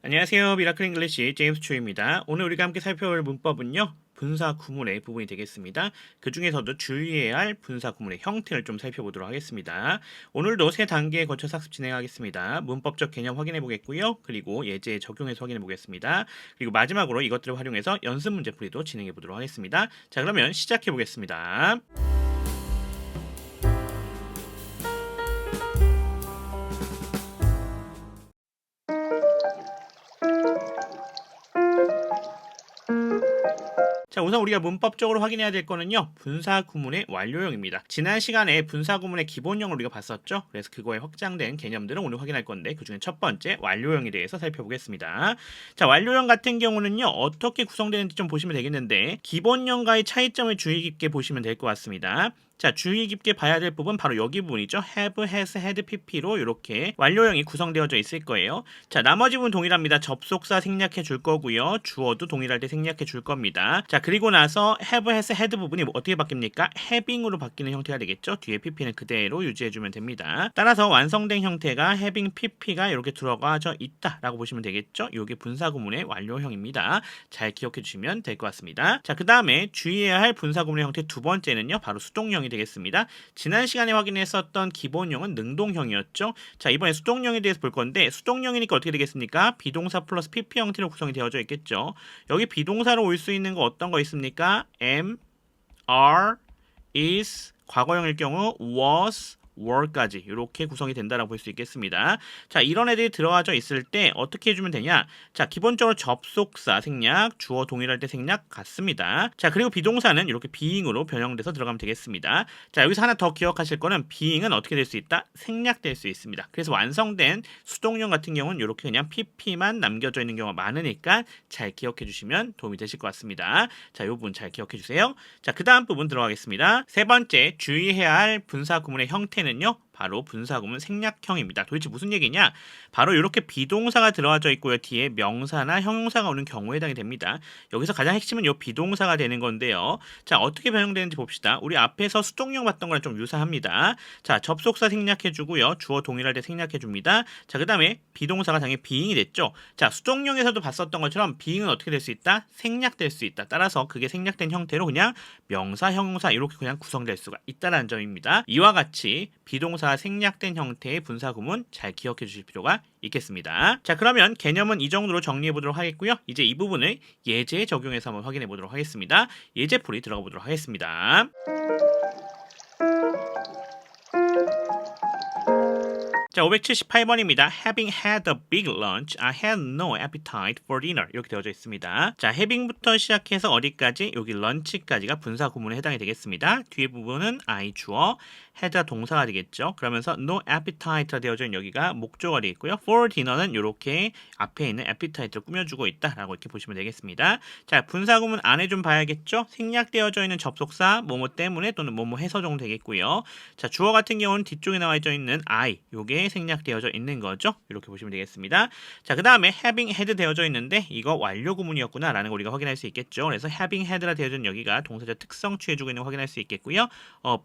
안녕하세요. 미라클 잉글리시 제임스 초입니다. 오늘 우리가 함께 살펴볼 문법은요. 분사 구문의 부분이 되겠습니다. 그 중에서도 주의해야 할 분사 구문의 형태를 좀 살펴보도록 하겠습니다. 오늘도 세 단계에 거쳐서 학습 진행하겠습니다. 문법적 개념 확인해 보겠고요. 그리고 예제에 적용해서 확인해 보겠습니다. 그리고 마지막으로 이것들을 활용해서 연습 문제풀이도 진행해 보도록 하겠습니다. 자, 그러면 시작해 보겠습니다. 자, 우선 우리가 문법적으로 확인해야 될 거는요. 분사 구문의 완료형입니다. 지난 시간에 분사 구문의 기본형을 우리가 봤었죠. 그래서 그거에 확장된 개념들은 오늘 확인할 건데 그중에 첫 번째 완료형에 대해서 살펴보겠습니다. 자, 완료형 같은 경우는요. 어떻게 구성되는지 좀 보시면 되겠는데 기본형과의 차이점을 주의 깊게 보시면 될 것 같습니다. 자, 주의 깊게 봐야 될 부분 바로 여기 부분이죠. have, has, had, pp로 이렇게 완료형이 구성되어져 있을 거예요. 자, 나머지 부분 동일합니다. 접속사 생략해 줄 거고요. 주어도 동일할 때 생략해 줄 겁니다. 자, 그리고 나서 have, has, had 부분이 어떻게 바뀝니까? having으로 바뀌는 형태가 되겠죠. 뒤에 pp는 그대로 유지해 주면 됩니다. 따라서 완성된 형태가 having pp가 이렇게 들어가져 있다라고 보시면 되겠죠. 이게 분사 구문의 완료형입니다. 잘 기억해 주시면 될 것 같습니다. 자, 그 다음에 주의해야 할 분사 구문의 형태 두 번째는요. 바로 수동형이 되겠습니다. 지난 시간에 확인했었던 기본형은 능동형이었죠. 자, 이번에 수동형에 대해서 볼 건데 수동형이니까 어떻게 되겠습니까? 비동사 플러스 pp 형태로 구성이 되어져 있겠죠. 여기 비동사로 올 수 있는 거 어떤 거 있습니까? am, are, is, 과거형일 경우 was, were까지 이렇게 구성이 된다라고 볼 수 있겠습니다. 자, 이런 애들이 들어가져 있을 때 어떻게 해주면 되냐? 자, 기본적으로 접속사 생략, 주어 동일할 때 생략 같습니다. 자, 그리고 비동사는 이렇게 being으로 변형돼서 들어가면 되겠습니다. 자, 여기서 하나 더 기억하실 거는 being은 어떻게 될 수 있다? 생략될 수 있습니다. 그래서 완성된 수동형 같은 경우는 이렇게 그냥 pp만 남겨져 있는 경우가 많으니까 잘 기억해 주시면 도움이 되실 것 같습니다. 자, 이 부분 잘 기억해 주세요. 자, 그 다음 부분 들어가겠습니다. 세 번째 주의해야 할 분사 구문의 형태는 바로 분사구문 생략형입니다. 도대체 무슨 얘기냐? 바로 이렇게 비동사가 들어가져 있고요. 뒤에 명사나 형용사가 오는 경우에 해당이 됩니다. 여기서 가장 핵심은 이 비동사가 되는 건데요. 자, 어떻게 변형되는지 봅시다. 우리 앞에서 수동형 봤던 거랑 좀 유사합니다. 자, 접속사 생략해주고요. 주어 동일할 때 생략해줍니다. 자, 그 다음에 비동사가 당연히 being이 됐죠. 자, 수동형에서도 봤었던 것처럼 being은 어떻게 될 수 있다? 생략될 수 있다. 따라서 그게 생략된 형태로 그냥 명사, 형용사 이렇게 그냥 구성될 수가 있다는 점입니다. 이와 같이 비동사 생략된 형태의 분사 구문 잘 기억해 주실 필요가 있겠습니다. 자, 그러면 개념은 이 정도로 정리해 보도록 하겠고요. 이제 이 부분을 예제에 적용해서 한번 확인해 보도록 하겠습니다. 예제풀이 들어가 보도록 하겠습니다. 자, 578번입니다. Having had a big lunch, I had no appetite for dinner. 이렇게 되어져 있습니다. 자, having부터 시작해서 어디까지? 여기 lunch까지가 분사 구문에 해당이 되겠습니다. 뒤에 부분은 I 주어, had가 동사가 되겠죠. 그러면서 no appetite가 되어져 있는 여기가 목적어가 되겠고요. for dinner는 이렇게 앞에 있는 appetite를 꾸며주고 있다라고 이렇게 보시면 되겠습니다. 자, 분사 구문 안에 좀 봐야겠죠. 생략되어져 있는 접속사 뭐뭐 때문에 또는 뭐뭐 해서 정도 되겠고요. 자, 주어 같은 경우는 뒤쪽에 나와 있는 I, 요게 생략되어져 있는 거죠. 이렇게 보시면 되겠습니다. 자, 그 다음에 having had 되어져 있는데 이거 완료 구문이었구나 라는 걸 우리가 확인할 수 있겠죠. 그래서 having had라 되어져 있는 여기가 동사적 특성 취해주고 있는 거 확인할 수 있겠고요.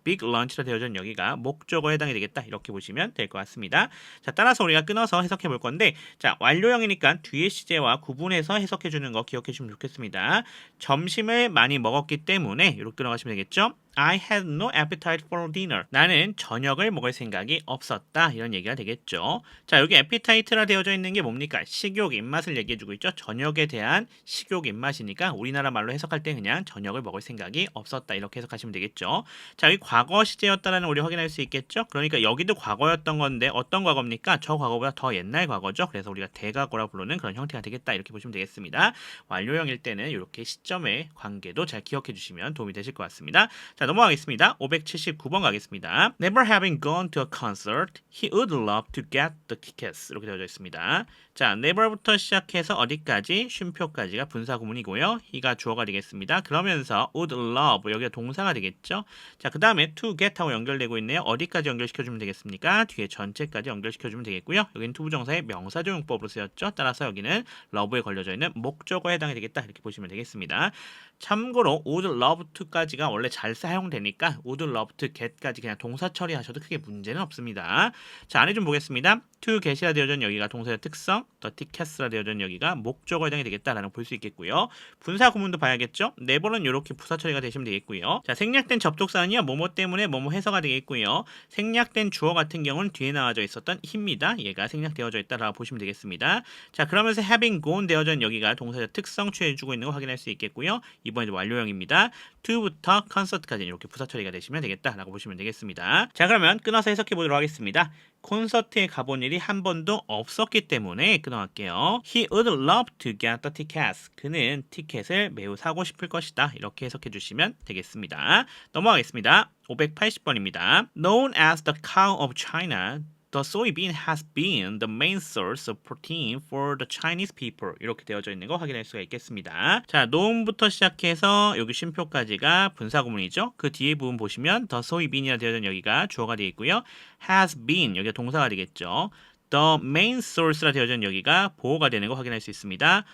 big lunch라 되어져 있는 여기가 목적어에 해당이 되겠다. 이렇게 보시면 될 것 같습니다. 자, 따라서 우리가 끊어서 해석해 볼 건데 자, 완료형이니까 뒤에 시제와 구분해서 해석해 주는 거 기억해 주시면 좋겠습니다. 점심을 많이 먹었기 때문에 이렇게 들어가시면 되겠죠. I had no appetite for dinner. 나는 저녁을 먹을 생각이 없었다. 이런 얘기가 되겠죠. 자, 여기 appetite라 되어져 있는 게 뭡니까? 식욕, 입맛을 얘기해주고 있죠. 저녁에 대한 식욕, 입맛이니까 우리나라 말로 해석할 때 그냥 저녁을 먹을 생각이 없었다. 이렇게 해석하시면 되겠죠. 자, 여기 과거 시제였다라는 우리 확인할 수 있겠죠. 그러니까 여기도 과거였던 건데 어떤 과거입니까? 저 과거보다 더 옛날 과거죠. 그래서 우리가 대과거라 부르는 그런 형태가 되겠다. 이렇게 보시면 되겠습니다. 완료형일 때는 이렇게 시점의 관계도 잘 기억해 주시면 도움이 되실 것 같습니다. 자, 넘어가겠습니다. 579번 가겠습니다. Never having gone to a concert, he would love to get the tickets. 이렇게 되어져 있습니다. 자, never부터 시작해서 어디까지? 쉼표까지가 분사 구문이고요. he가 주어가 되겠습니다. 그러면서 would love 여기가 동사가 되겠죠. 자, 그 다음에 to get하고 연결되고 있네요. 어디까지 연결시켜주면 되겠습니까? 뒤에 전체까지 연결시켜주면 되겠고요. 여기는 투부정사의 명사조용법으로 쓰였죠. 따라서 여기는 love에 걸려져 있는 목적어에 해당이 되겠다. 이렇게 보시면 되겠습니다. 참고로 would love to까지가 원래 잘 사용되니까 would love to get까지 그냥 동사 처리하셔도 크게 문제는 없습니다. 자, 안에 좀 보겠습니다. to get이라 되어져 있는 여기가 동사의 특성, the tickets라 되어져 있는 여기가 목적어에 해당이 되겠다라는 걸 볼 수 있겠고요. 분사 구문도 봐야겠죠. 네 번은 이렇게 부사 처리가 되시면 되겠고요. 자, 생략된 접속사는요, 뭐뭐 때문에 뭐뭐 해서가 되겠고요. 생략된 주어 같은 경우는 뒤에 나와져 있었던 he입니다. 얘가 생략되어져 있다라고 보시면 되겠습니다. 자, 그러면서 having gone 되어져 있는 여기가 동사의 특성 취해주고 있는 거 확인할 수 있겠고요. 이번에 완료형입니다. to부터 concert까지 이렇게 부사 처리가 되시면 되겠다라고 보시면 되겠습니다. 자, 그러면 끊어서 해석해 보도록 하겠습니다. 콘서트에 가본 일이 한 번도 없었기 때문에 끊어갈게요. He would love to get the tickets. 그는 티켓을 매우 사고 싶을 것이다. 이렇게 해석해 주시면 되겠습니다. 넘어가겠습니다. 580번입니다. Known as the cow of China, the soybean has been the main source of protein for the Chinese people. 이렇게 되어져 있는 거 확인할 수가 있겠습니다. 자, known부터 시작해서 여기 쉼표까지가 분사구문이죠. 그 뒤에 부분 보시면 the soybean이라 되어져 있는 여기가 주어가 되어 있고요. has been 여기가 동사가 되겠죠. The main source라 되어져 있는 여기가 보호가 되는 거 확인할 수 있습니다.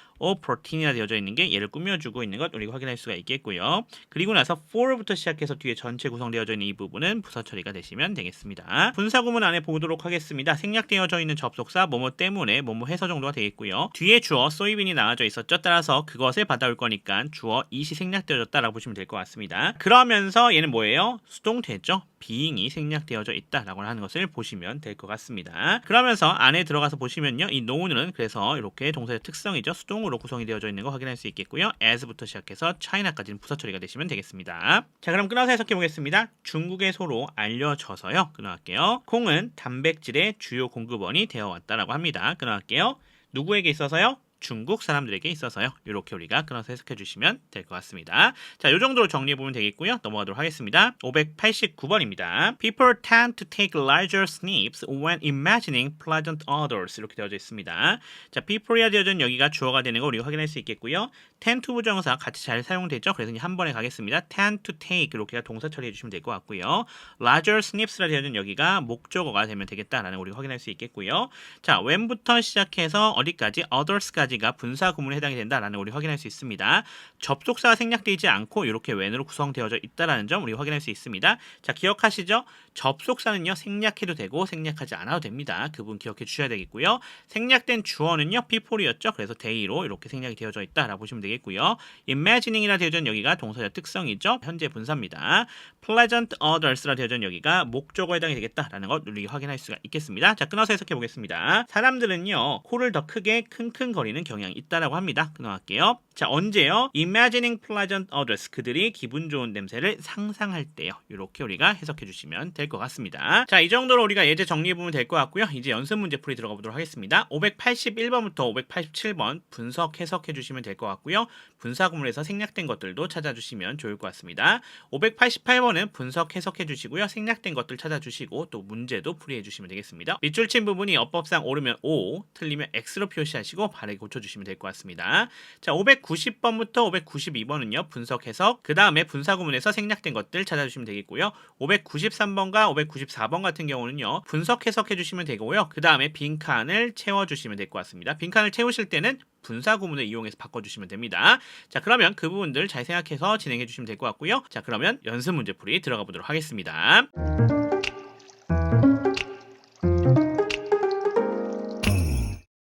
protein이라 되어져 있는 게 얘를 꾸며주고 있는 것 우리가 확인할 수가 있겠고요. 그리고 나서 for부터 시작해서 뒤에 전체 구성되어져 있는 이 부분은 부사 처리가 되시면 되겠습니다. 분사구문 안에 보도록 하겠습니다. 생략되어져 있는 접속사 뭐뭐 때문에 뭐뭐 해서 정도가 되겠고요. 뒤에 주어 soybean이 나와져 있었죠. 따라서 그것을 받아올 거니까 주어 it이 생략되어졌다라고 보시면 될 것 같습니다. 그러면서 얘는 뭐예요? 수동태죠. being이 생략되어져 있다라고 하는 것을 보시면 될 것 같습니다. 그러면서 안에 들어가서 보시면요. 이 known은 그래서 이렇게 동사의 특성이죠. 수동으로 구성이 되어져 있는 거 확인할 수 있겠고요. as부터 시작해서 china까지는 부사 처리가 되시면 되겠습니다. 자, 그럼 끊어서 해석해 보겠습니다. 중국의 소로 알려져서요. 끊어갈게요. 콩은 단백질의 주요 공급원이 되어 왔다라고 합니다. 끊어갈게요. 누구에게 있어서요? 중국 사람들에게 있어서요. 이렇게 우리가 끊어서 해석해 주시면 될 것 같습니다. 자, 이 정도로 정리해 보면 되겠고요. 넘어가도록 하겠습니다. 589번입니다. People tend to take larger snips when imagining pleasant odors. 이렇게 되어져 있습니다. 자, people이라 되어져 있는 여기가 주어가 되는 거 우리가 확인할 수 있겠고요. tend to 부정사 같이 잘 사용되죠. 그래서 한 번에 가겠습니다. tend to take 이렇게 동사 처리해 주시면 될 것 같고요. larger snips라 되어져 있는 여기가 목적어가 되면 되겠다라는 거 우리가 확인할 수 있겠고요. 자, when부터 시작해서 어디까지 others까지 가 분사 구문에 해당이 된다라는 걸 우리 확인할 수 있습니다. 접속사가 생략되지 않고 이렇게 when으로 구성되어져 있다라는 점 우리 확인할 수 있습니다. 자, 기억하시죠? 접속사는요 생략해도 되고 생략하지 않아도 됩니다. 그 부분 기억해 주셔야 되겠고요. 생략된 주어는요 people이었죠. 그래서 they로 이렇게 생략이 되어져 있다라고 보시면 되겠고요. imagining이라 되어져 있는 여기가 동사의 특성이죠. 현재 분사입니다. pleasant odors라 되어져 있는 여기가 목적어에 해당이 되겠다라는 것 우리 확인할 수가 있겠습니다. 자, 끊어서 해석해 보겠습니다. 사람들은요 코를 더 크게 킁킁거리는 경향이 있다라고 합니다. 끊어갈게요. 자, 언제요? Imagining pleasant odors. 그들이 기분 좋은 냄새를 상상할 때요. 이렇게 우리가 해석해 주시면 될 것 같습니다. 자, 이 정도로 우리가 예제 정리해 보면 될 것 같고요. 이제 연습 문제 풀이 들어가 보도록 하겠습니다. 581번부터 587번 분석 해석해 주시면 될 것 같고요. 분사 구문에서 생략된 것들도 찾아주시면 좋을 것 같습니다. 588번은 분석 해석해 주시고요. 생략된 것들 찾아주시고 또 문제도 풀이해 주시면 되겠습니다. 밑줄 친 부분이 어법상 옳으면 O, 틀리면 X로 표시하시고 바르게 고쳐주시면 될 것 같습니다. 자, 590번부터 592번은요. 분석 해석, 그 다음에 분사 구문에서 생략된 것들 찾아주시면 되겠고요. 593번과 594번 같은 경우는요. 분석 해석해 주시면 되고요. 그 다음에 빈칸을 채워주시면 될 것 같습니다. 빈칸을 채우실 때는 분사 구문을 이용해서 바꿔주시면 됩니다. 자, 그러면 그 부분들 잘 생각해서 진행해 주시면 될 것 같고요. 자, 그러면 연습 문제풀이 들어가 보도록 하겠습니다.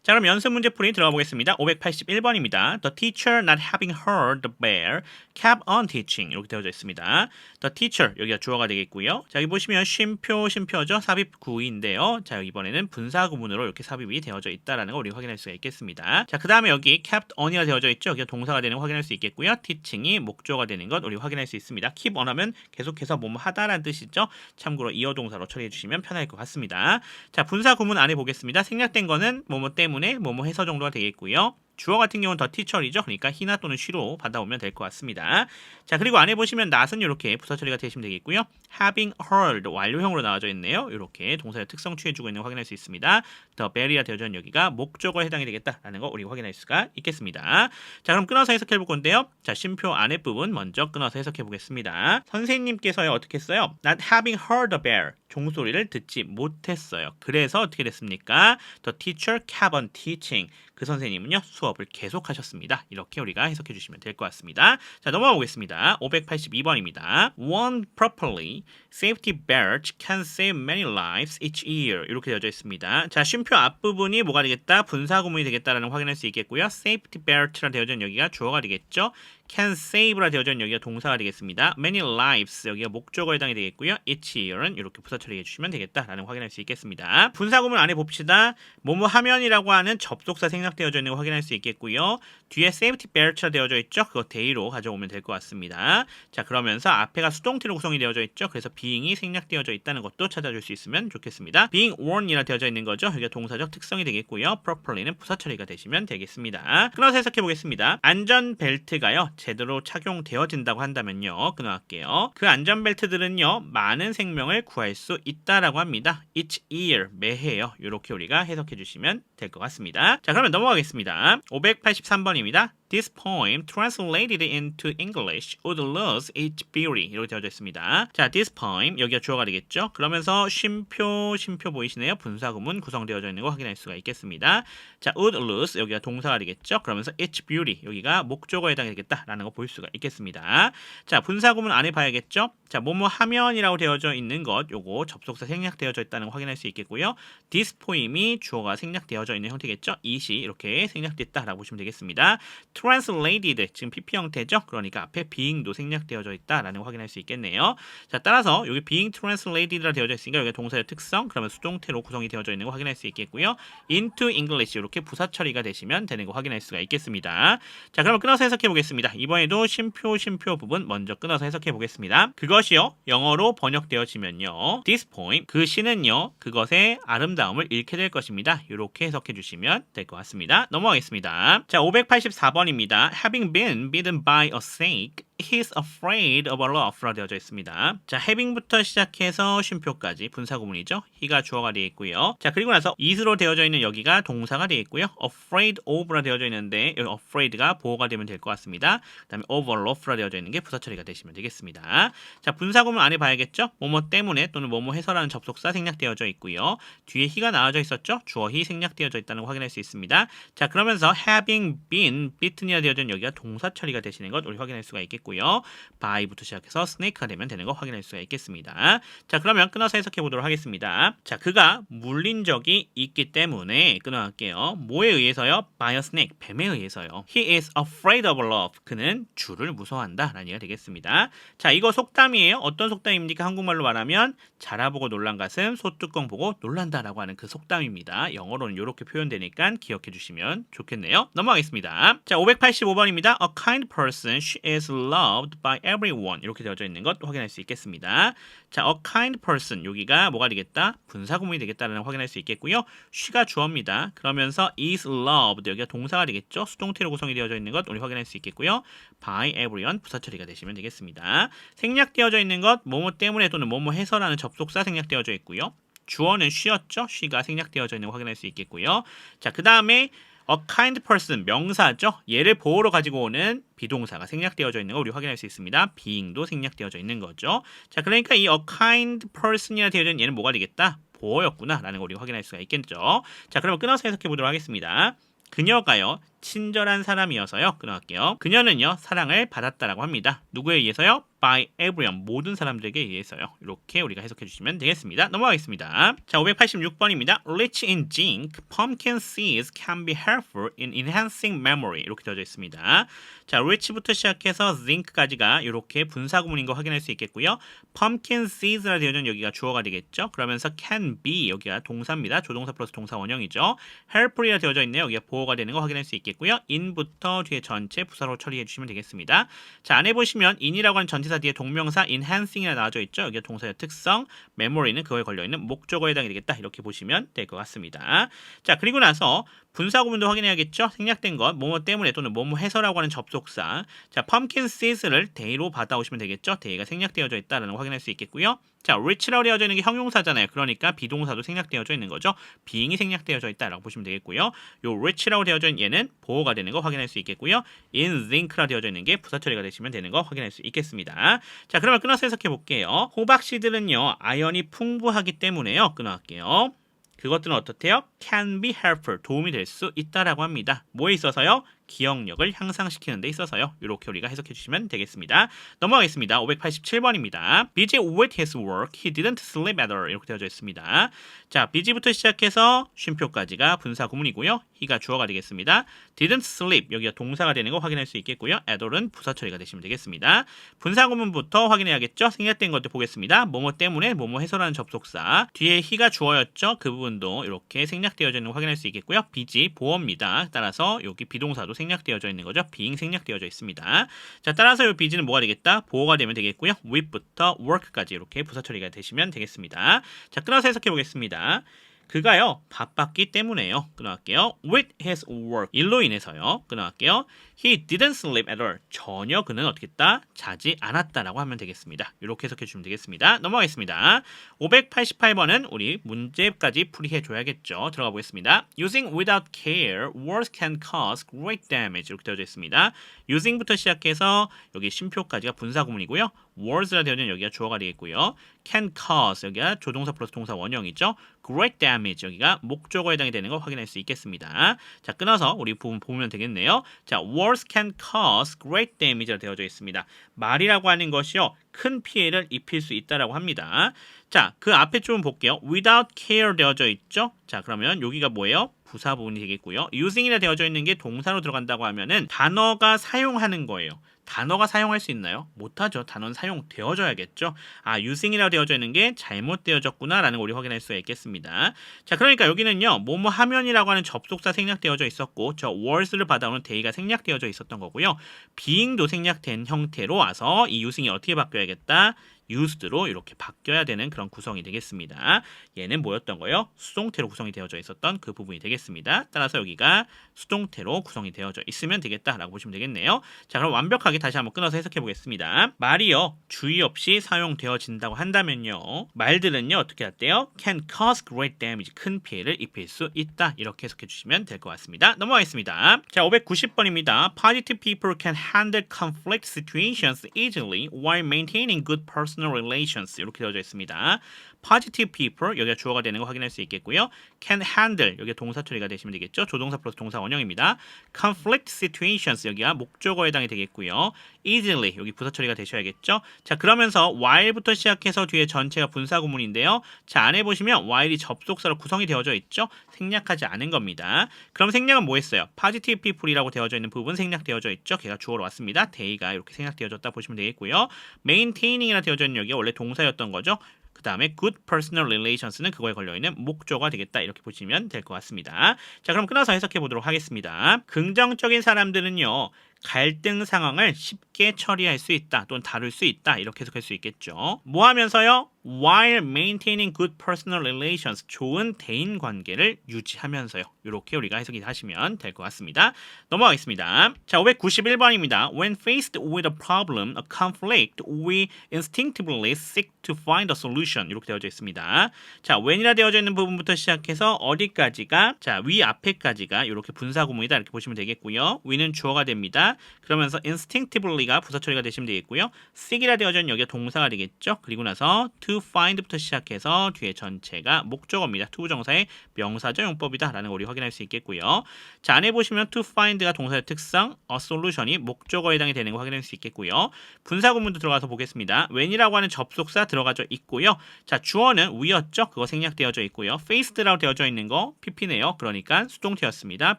자, 그럼 연습 문제풀이 들어가 보겠습니다. 581번입니다. The teacher not having heard the bell kept on teaching. 이렇게 되어져 있습니다. The teacher, 여기가 주어가 되겠고요. 자, 여기 보시면 쉼표죠. 삽입 구인데요. 자, 이번에는 분사 구문으로 이렇게 삽입이 되어져 있다라는 걸 우리가 확인할 수가 있겠습니다. 자, 그 다음에 여기 kept on이라 되어져 있죠. 여기가 동사가 되는 거 확인할 수 있겠고요. teaching이 목조가 되는 것 우리가 확인할 수 있습니다. keep on 하면 계속해서 뭐뭐 하다라는 뜻이죠. 참고로 이어 동사로 처리해 주시면 편할 것 같습니다. 자, 분사 구문 안에 보겠습니다. 생략된 거는 뭐뭐 때문에 뭐뭐 해서 정도가 되겠고요. 주어 같은 경우는 더 티처이죠. 그러니까 히나 또는 쉬로 받아오면 될 것 같습니다. 자, 그리고 안에 보시면 not은 이렇게 부사 처리가 되시면 되겠고요. having heard 완료형으로 나와져 있네요. 이렇게 동사의 특성 취해주고 있는 거 확인할 수 있습니다. the belly라 되어져 있는 여기가 목적어에 해당이 되겠다라는 거 우리가 확인할 수가 있겠습니다. 자, 그럼 끊어서 해석해 볼 건데요. 자, 쉼표 안에 부분 먼저 끊어서 해석해 보겠습니다. 선생님께서요 어떻게 했어요? Not having heard the bell. 종소리를 듣지 못했어요. 그래서 어떻게 됐습니까? The teacher kept on teaching. 그 선생님은요 수업을 계속하셨습니다. 이렇게 우리가 해석해 주시면 될 것 같습니다. 자, 넘어가 보겠습니다. 582번입니다. Worn properly, safety belts can save many lives each year. 이렇게 되어져 있습니다. 자, 쉼표 앞부분이 뭐가 되겠다? 분사구문이 되겠다라는 거 확인할 수 있겠고요. safety belt라 되어져 있는 여기가 주어가 되겠죠. can save라 되어져 있는 여기가 동사가 되겠습니다. many lives 여기가 목적어에 해당이 되겠고요. each year은 이렇게 부사 처리해 주시면 되겠다라는 거 확인할 수 있겠습니다. 분사구문 안에 봅시다. 뭐뭐 하면이라고 하는 접속사 생략되어져 있는 거 확인할 수 있겠고요. 뒤에 safety belt라 되어져 있죠. 그거 대의로 가져오면 될 것 같습니다. 자, 그러면서 앞에가 수동태로 구성이 되어져 있죠. 그래서 being이 생략되어져 있다는 것도 찾아줄 수 있으면 좋겠습니다. being worn이라 되어져 있는 거죠. 여기가 동사적 특성이 되겠고요. properly는 부사 처리가 되시면 되겠습니다. 끊어서 해석해 보겠습니다. 안전벨트가요 제대로 착용되어진다고 한다면요. 끊어갈게요. 그 안전벨트들은요 많은 생명을 구할 수 있다라고 합니다. each year 매해요. 이렇게 우리가 해석해 주시면 될 것 같습니다. 자, 그러면 넘어가겠습니다. 583번입니다. This poem translated into English would lose its beauty. 이렇게 되어져 있습니다. 자, this poem 여기가 주어가 되겠죠. 그러면서 쉼표 보이시네요. 분사구문 구성되어져 있는 거 확인할 수가 있겠습니다. 자, would lose 여기가 동사가 되겠죠. 그러면서 its beauty 여기가 목적어에 해당이 되겠다라는 거 볼 수가 있겠습니다. 자, 분사구문 안에 봐야겠죠. 자, 뭐뭐 하면이라고 되어져 있는 것 요거 접속사 생략되어져 있다는 거 확인할 수 있겠고요. this poem이 주어가 생략되어져 있는 형태겠죠. it이 이렇게 생략됐다라고 보시면 되겠습니다. translated 지금 PP 형태죠. 그러니까 앞에 being도 생략되어져 있다라는 거 확인할 수 있겠네요. 자, 따라서 여기 being translated라 되어져 있으니까 여기 동사의 특성 그러면 수동태로 구성이 되어져 있는 거 확인할 수 있겠고요. into English 이렇게 부사 처리가 되시면 되는 거 확인할 수가 있겠습니다. 자, 그럼 끊어서 해석해 보겠습니다. 이번에도 쉼표 부분 먼저 끊어서 해석해 보겠습니다. 그것이요 영어로 번역되어지면요 this poem 그 시는요 그것의 아름다움을 잃게 될 것입니다. 이렇게 해석해 주시면 될 것 같습니다. 넘어가겠습니다. 자, 584번입니다. Having been bitten by a snake, he's afraid of a laugh 되어져 있습니다. 자, having부터 시작해서 쉼표까지 분사구문이죠. he가 주어가 되어 있고요. 자, 그리고 나서 is로 되어져 있는 여기가 동사가 되어 있고요. afraid of라 되어져 있는데 여기 afraid가 보호가 되면 될 것 같습니다. 그 다음에 of a laugh라 되어져 있는 게 부사 처리가 되시면 되겠습니다. 자, 분사구문 안에 봐야겠죠. 뭐뭐 때문에 또는 뭐뭐 해서라는 접속사 생략되어져 있고요. 뒤에 he가 나와져 있었죠. 주어 he 생략되어져 있다는 거 확인할 수 있습니다. 자, 그러면서 having been bitten이라 되어져 있는 여기가 동사 처리가 되시는 것 우리 확인할 수가 있겠고요. by부터 시작해서 snake가 되면 되는 거 확인할 수가 있겠습니다. 자, 그러면 끊어서 해석해 보도록 하겠습니다. 자, 그가 물린 적이 있기 때문에 끊어갈게요. 뭐에 의해서요? by a snake, 뱀에 의해서요. He is afraid of love. 그는 줄을 무서워한다 라는 얘기가 되겠습니다. 자, 이거 속담이에요. 어떤 속담입니까? 한국말로 말하면 자라보고 놀란 가슴, 소뚜껑 보고 놀란다라고 하는 그 속담입니다. 영어로는 이렇게 표현되니까 기억해 주시면 좋겠네요. 넘어가겠습니다. 자, 585번입니다. A kind person, she is loved by everyone. 이렇게 되어져 있는 것 확인할 수 있겠습니다. 자, a kind person 여기가 뭐가 되겠다? 분사구문이 되겠다라는 거 확인할 수 있겠고요. she가 주어입니다. 그러면서 is loved 여기가 동사가 되겠죠. 수동태로 구성이 되어져 있는 것 우리 확인할 수 있겠고요. by everyone 부사 처리가 되시면 되겠습니다. 생략되어져 있는 것 뭐뭐 때문에 또는 뭐뭐 해서라는 접속사 생략되어져 있고요. 주어는 she였죠. she가 생략되어져 있는 거 확인할 수 있겠고요. 자, 그 다음에 a kind person 명사죠. 얘를 보호로 가지고 오는 비동사가 생략되어져 있는 거 우리 확인할 수 있습니다. being도 생략되어져 있는 거죠. 자, 그러니까 이 a kind person이라 되어져 있는 얘는 뭐가 되겠다? 보호였구나 라는 거 우리 확인할 수가 있겠죠. 자, 그러면 끊어서 해석해 보도록 하겠습니다. 그녀가요 친절한 사람이어서요. 끊어갈게요. 그녀는요 사랑을 받았다라고 합니다. 누구에 의해서요? by everyone 모든 사람들에게 의해서요. 이렇게 우리가 해석해 주시면 되겠습니다. 넘어가겠습니다. 자, 586번입니다. Rich in zinc, pumpkin seeds can be helpful in enhancing memory. 이렇게 되어져 있습니다. 자, rich부터 시작해서 zinc까지가 이렇게 분사구문인 거 확인할 수 있겠고요. pumpkin seeds라 되어 있는 여기가 주어가 되겠죠. 그러면서 can be 여기가 동사입니다. 조동사 플러스 동사 원형이죠. helpful이라 되어져 있네요. 여기가 보호가 되는 거 확인할 수 있겠고요. in부터 뒤에 전체 부사로 처리해 주시면 되겠습니다. 자, 안에 보시면 in이라고 하는 전치사 부정사실사 뒤에 동명사 enhancing이라 나와져 있죠. 여기 동사의 특성, memory는 그거에 걸려있는 목적어에 해당이 되겠다. 이렇게 보시면 될 것 같습니다. 자, 그리고 나서 분사 구문도 확인해야겠죠. 생략된 것, 뭐뭐 때문에 또는 뭐뭐 해서라고 하는 접속사. 자, pumpkin seeds를 they로 받아오시면 되겠죠. they가 생략되어져 있다라는 걸 확인할 수 있겠고요. 자, reach라고 되어져 있는 게 형용사잖아요. 그러니까 비동사도 생략되어져 있는 거죠. being이 생략되어져 있다라고 보시면 되겠고요. 요 reach라고 되어져 있는 얘는 보어가 되는 거 확인할 수 있겠고요. in think라고 되어져 있는 게 부사 처리가 되시면 되는 거 확인할 수 있겠습니다. 자, 그러면 끊어서 해석해 볼게요. 호박씨들은요, 아연이 풍부하기 때문에요. 끊어갈게요. 그것들은 어떻대요? can be helpful, 도움이 될 수 있다라고 합니다. 뭐에 있어서요? 기억력을 향상시키는 데 있어서요. 이렇게 우리가 해석해 주시면 되겠습니다. 넘어가겠습니다. 587번입니다. BG with his work, he didn't sleep at all. 이렇게 되어져 있습니다. 자, BG부터 시작해서 쉼표까지가 분사 구문이고요. he가 주어가 되겠습니다. didn't sleep, 여기가 동사가 되는 거 확인할 수 있겠고요. at all은 부사 처리가 되시면 되겠습니다. 분사 구문부터 확인해야겠죠. 생략된 것도 보겠습니다. 뭐뭐 때문에 뭐뭐 해서라는 접속사. 뒤에 he가 주어였죠. 그 부분도 이렇게 생략되어져 있는 거 확인할 수 있겠고요. BG 보어입니다. 따라서 여기 비동사도 생략되어져 있는 거죠. being 생략되어져 있습니다. 자, 따라서 이 BG는 뭐가 되겠다? 보어가 되면 되겠고요. with부터 work까지 이렇게 부사 처리가 되시면 되겠습니다. 자, 끊어서 해석해 보겠습니다. 그가요, 바빴기 때문에요. 끊어갈게요. with his work, 일로 인해서요. 끊어갈게요. he didn't sleep at all. 전혀 그는 어떻게 했다? 자지 않았다라고 하면 되겠습니다. 이렇게 해석해 주시면 되겠습니다. 넘어가겠습니다. 588번은 우리 문제까지 풀이해 줘야겠죠. 들어가 보겠습니다. Using without care, words can cause great damage. 이렇게 되어져 있습니다. using부터 시작해서 여기 쉼표까지가 분사 구문이고요. words라 되어 있는 여기가 주어가 되겠고요. can cause, 여기가 조동사 플러스 동사 원형이죠. great damage, 여기가 목적어에 해당이 되는 거 확인할 수 있겠습니다. 자, 끊어서 우리 부분 보면 되겠네요. 자, words can cause great damage라 되어져 있습니다. 말이라고 하는 것이요, 큰 피해를 입힐 수 있다라고 합니다. 자, 그 앞에 좀 볼게요. without care 되어져 있죠. 자, 그러면 여기가 뭐예요? 부사 부분이 되겠고요. using이라 되어져 있는 게 동사로 들어간다고 하면은 단어가 사용하는 거예요. 단어가 사용할 수 있나요? 못하죠. 단어는 사용되어져야겠죠. 아, using이라고 되어져 있는 게 잘못되어졌구나라는 걸 우리 확인할 수가 있겠습니다. 자, 그러니까 여기는요, 뭐뭐 하면이라고 하는 접속사 생략되어져 있었고, 저 words를 받아오는 they가 생략되어져 있었던 거고요. being도 생략된 형태로 와서 이 using이 어떻게 바뀌어야겠다? used로 이렇게 바뀌어야 되는 그런 구성이 되겠습니다. 얘는 뭐였던 거예요? 수동태로 구성이 되어져 있었던 그 부분이 되겠습니다. 따라서 여기가 수동태로 구성이 되어져 있으면 되겠다라고 보시면 되겠네요. 자, 그럼 완벽하게 다시 한번 끊어서 해석해 보겠습니다. 말이요, 주의 없이 사용되어진다고 한다면요, 말들은요, 어떻게 할때요? can cause great damage, 큰 피해를 입힐 수 있다. 이렇게 해석해 주시면 될 것 같습니다. 넘어가겠습니다. 자, 590번입니다. Positive people can handle conflict situations easily while maintaining good personal relations. 이렇게 되어져 있습니다. positive people, 여기가 주어가 되는 거 확인할 수 있겠고요. can handle, 여기가 동사 처리가 되시면 되겠죠. 조동사 플러스 동사 원형입니다. conflict situations, 여기가 목적어에 해당이 되겠고요. easily, 여기 부사 처리가 되셔야겠죠. 자, 그러면서 while부터 시작해서 뒤에 전체가 분사 구문인데요. 자, 안에 보시면 while이 접속사로 구성이 되어져 있죠. 생략하지 않은 겁니다. 그럼 생략은 뭐 했어요? positive people이라고 되어져 있는 부분 생략되어져 있죠. 걔가 주어로 왔습니다. they가 이렇게 생략되어졌다 보시면 되겠고요. maintaining이라 되어져 있는 여기가 원래 동사였던 거죠. 그 다음에 good personal relations는 그거에 걸려있는 목적어가 되겠다. 이렇게 보시면 될 것 같습니다. 자, 그럼 끊어서 해석해 보도록 하겠습니다. 긍정적인 사람들은요, 갈등 상황을 쉽게 처리할 수 있다 또는 다룰 수 있다 이렇게 해석할 수 있겠죠. 뭐 하면서요? While maintaining good personal relations, 좋은 대인 관계를 유지하면서요. 이렇게 우리가 해석이 하시면 될 것 같습니다. 넘어가겠습니다. 자, 591번입니다. When faced with a problem, a conflict, we instinctively seek to find a solution. 이렇게 되어져 있습니다. 자, when이라 되어져 있는 부분부터 시작해서 어디까지가, 자, 위 앞에까지가 이렇게 분사 구문이다 이렇게 보시면 되겠고요. we는 주어가 됩니다. 그러면서 instinctively가 부사 처리가 되시면 되겠고요. seek이라 되어져 있는 여기가 동사가 되겠죠. 그리고 나서 to find부터 시작해서 뒤에 전체가 목적어입니다. to 부정사의 명사적 용법이다라는 걸 우리 확인할 수 있겠고요. 자, 안에 보시면 to find가 동사의 특성, a solution이 목적어에 해당이 되는 거 확인할 수 있겠고요. 분사 구문도 들어가서 보겠습니다. when이라고 하는 접속사 들어가져 있고요. 자, 주어는 we였죠. 그거 생략되어져 있고요. faced라고 되어져 있는 거 pp네요. 그러니까 수동태였습니다.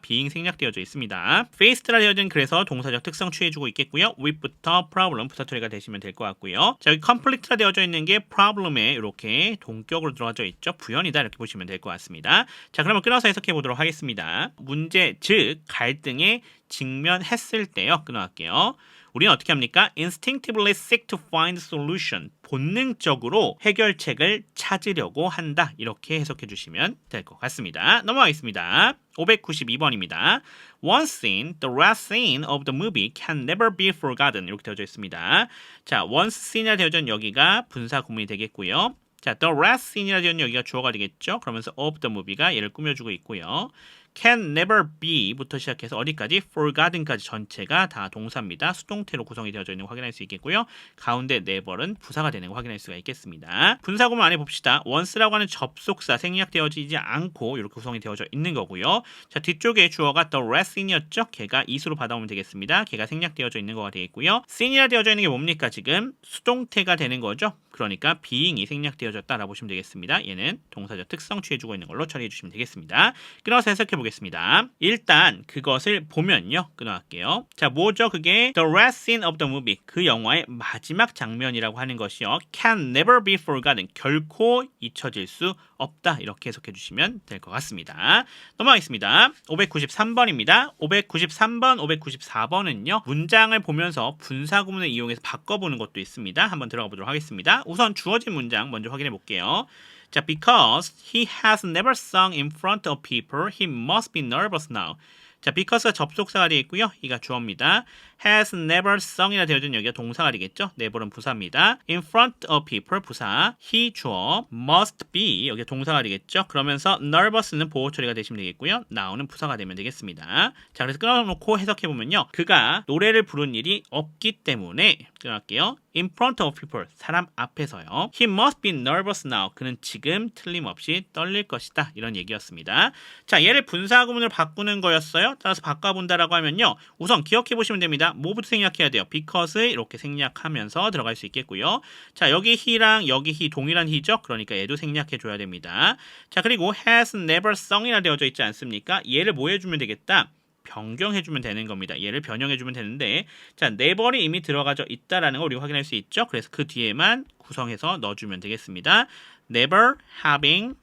being 생략되어져 있습니다. faced라 되어진 그래서 동사적 특성 취해주고 있겠고요. with부터 problem 부사 처리가 되시면 될 것 같고요. 자, 여기 complete라 되어져 있는 게 problem에 이렇게 동격으로 들어가져 있죠. 부연이다 이렇게 보시면 될 것 같습니다. 자, 그러면 끊어서 해석해 보도록 하겠습니다. 문제, 즉 갈등의 직면했을 때요. 끊어갈게요. 우리는 어떻게 합니까? Instinctively seek to find solution. 본능적으로 해결책을 찾으려고 한다. 이렇게 해석해 주시면 될 것 같습니다. 넘어가겠습니다. 592번입니다. One scene, the last scene of the movie can never be forgotten. 이렇게 되어져 있습니다. 자, once scene이라 되어져 있는 여기가 분사 구문이 되겠고요. 자, the last scene이라 되어 있는 여기가 주어가 되겠죠. 그러면서 of the movie가 얘를 꾸며주고 있고요. can never be부터 시작해서 어디까지? forgotten까지 전체가 다 동사입니다. 수동태로 구성이 되어져 있는 거 확인할 수 있겠고요. 가운데 never은 부사가 되는 거 확인할 수가 있겠습니다. 분사 구문 안에 봅시다. once라고 하는 접속사 생략되어지지 않고 이렇게 구성이 되어져 있는 거고요. 자, 뒤쪽에 주어가 the last scene이었죠. 걔가 이수로 받아오면 되겠습니다. 걔가 생략되어져 있는 거가 되겠고요. scene이라 되어져 있는 게 뭡니까? 지금 수동태가 되는 거죠. 그러니까 being이 생략되어졌다라고 보시면 되겠습니다. 얘는 동사적 특성 취해주고 있는 걸로 처리해 주시면 되겠습니다. 끊어서 해석해 보겠습니다. 일단 그것을 보면요. 끊어갈게요. 자, 뭐죠? 그게 the last scene of the movie. 그 영화의 마지막 장면이라고 하는 것이요. can never be forgotten. 결코 잊혀질 수 없다. 이렇게 해석해 주시면 될 것 같습니다. 넘어가겠습니다. 593번입니다. 593번, 594번은요. 문장을 보면서 분사 구문을 이용해서 바꿔보는 것도 있습니다. 한번 들어가 보도록 하겠습니다. 우선 주어진 문장 먼저 확인해 볼게요. 자, because he has never sung in front of people, he must be nervous now. 자, because가 접속사가 되겠고요. 이가 주어입니다. has never sung이라 되어진 여기가 동사가 되겠죠. never은 부사입니다. in front of people 부사, he 주어, must be 여기가 동사가 되겠죠. 그러면서 nervous는 보호 처리가 되시면 되겠고요. now는 부사가 되면 되겠습니다. 자, 그래서 끊어놓고 해석해 보면요. 그가 노래를 부른 일이 없기 때문에 끊어갈게요. in front of people 사람 앞에서요. he must be nervous now. 그는 지금 틀림없이 떨릴 것이다. 이런 얘기였습니다. 자, 얘를 분사 구문을 바꾸는 거였어요. 따라서 바꿔본다라고 하면요. 우선 기억해 보시면 됩니다. 뭐부터 생략해야 돼요? because 이렇게 생략하면서 들어갈 수 있겠고요. 자, 여기 he랑 여기 he 동일한 he죠. 그러니까 얘도 생략해 줘야 됩니다. 자, 그리고 has never sung이라 되어져 있지 않습니까? 얘를 뭐 해주면 되겠다? 변경해주면 되는 겁니다. 얘를 변형해주면 되는데, 자, never이 이미 들어가져 있다라는 걸 우리가 확인할 수 있죠. 그래서 그 뒤에만 구성해서 넣어주면 되겠습니다. never having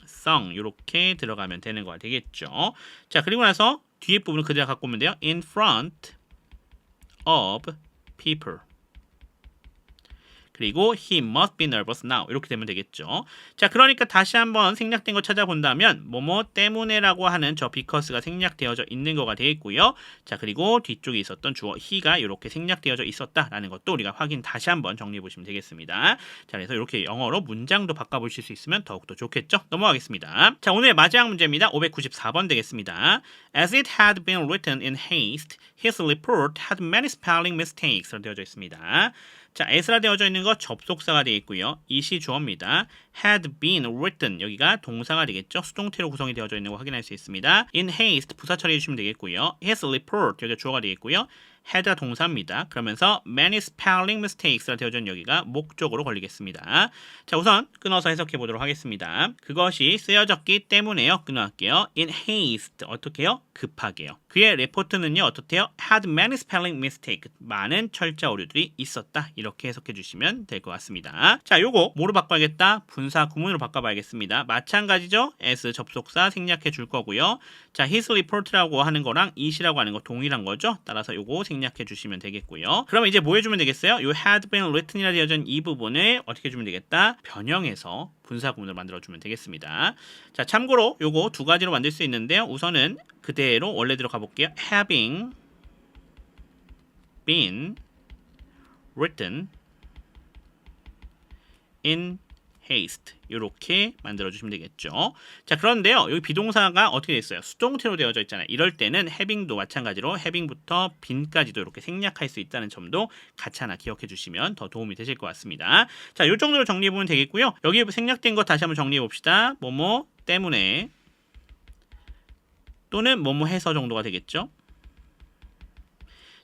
sung 이렇게 들어가면 되는 거가 되겠죠. 자, 그리고 나서 뒤에 부분을 그대로 갖고 오면 돼요. in front of people. 그리고 he must be nervous now 이렇게 되면 되겠죠. 자, 그러니까 다시 한번 생략된 거 찾아본다면 뭐뭐 때문에라고 하는 저 because가 생략되어져 있는 거가 되겠고요. 자, 그리고 뒤쪽에 있었던 주어 he가 이렇게 생략되어져 있었다라는 것도 우리가 확인 다시 한번 정리해 보시면 되겠습니다. 자, 그래서 이렇게 영어로 문장도 바꿔보실 수 있으면 더욱더 좋겠죠. 넘어가겠습니다. 자, 오늘의 마지막 문제입니다. 594번 되겠습니다. As it had been written in haste, his report had many spelling mistakes. 되어져 있습니다. 자, as라 되어져 있는 거 접속사가 되어 있고요. it이 주어입니다. had been written 여기가 동사가 되겠죠. 수동태로 구성이 되어져 있는 거 확인할 수 있습니다. in haste 부사 처리해 주시면 되겠고요. his report 여기가 주어가 되겠고요. had가 동사입니다. 그러면서 many spelling mistakes라 되어져 있는 여기가 목적으로 걸리겠습니다. 자, 우선 끊어서 해석해 보도록 하겠습니다. 그것이 쓰여졌기 때문에요. 끊어갈게요. in haste 어떻게 해요? 급하게요. 그의 레포트는요. 어떻게요? had many spelling mistakes 많은 철자 오류들이 있었다. 이렇게 해석해 주시면 될 것 같습니다. 자, 요거 뭐로 바꿔야겠다? 분사 구문으로 바꿔봐야겠습니다. 마찬가지죠? as 접속사 생략해 줄 거고요. 자, his report라고 하는 거랑 it이라고 하는 거 동일한 거죠? 따라서 요거 생략해 주시면 되겠고요. 그러면 이제 뭐 해주면 되겠어요? 요 had been written이라 되어진 이 부분을 어떻게 해주면 되겠다? 변형해서 분사 구문을 만들어주면 되겠습니다. 자, 참고로 요거 두 가지로 만들 수 있는데요. 우선은 그대로 원래대로 가볼게요. having been written in haste 이렇게 만들어주시면 되겠죠. 자, 그런데요. 여기 비동사가 어떻게 됐어요? 수동태로 되어져 있잖아요. 이럴 때는 having도 마찬가지로 having부터 bene까지도 이렇게 생략할 수 있다는 점도 같이 하나 기억해 주시면 더 도움이 되실 것 같습니다. 자, 이 정도로 정리해 보면 되겠고요. 여기 생략된 거 다시 한번 정리해 봅시다. 뭐뭐 때문에 또는 뭐뭐 해서 정도가 되겠죠.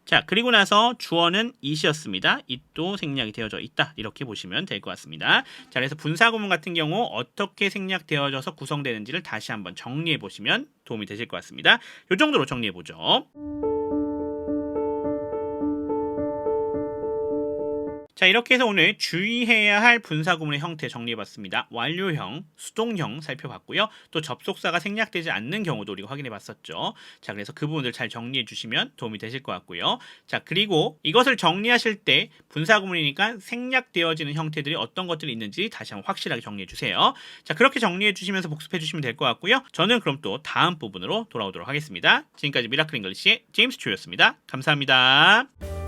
자, 그리고 나서 주어는 it이었습니다. it도 생략이 되어져 있다. 이렇게 보시면 될 것 같습니다. 자, 그래서 분사구문 같은 경우 어떻게 생략되어져서 구성되는지를 다시 한번 정리해 보시면 도움이 되실 것 같습니다. 이 정도로 정리해 보죠. 자, 이렇게 해서 오늘 주의해야 할 분사 구문의 형태 정리해봤습니다. 완료형, 수동형 살펴봤고요. 또 접속사가 생략되지 않는 경우도 우리가 확인해봤었죠. 자, 그래서 그 부분들 잘 정리해주시면 도움이 되실 것 같고요. 자, 그리고 이것을 정리하실 때 분사 구문이니까 생략되어지는 형태들이 어떤 것들이 있는지 다시 한번 확실하게 정리해주세요. 자, 그렇게 정리해주시면서 복습해주시면 될 것 같고요. 저는 그럼 또 다음 부분으로 돌아오도록 하겠습니다. 지금까지 미라클 잉글리시의 제임스 튜였습니다. 감사합니다.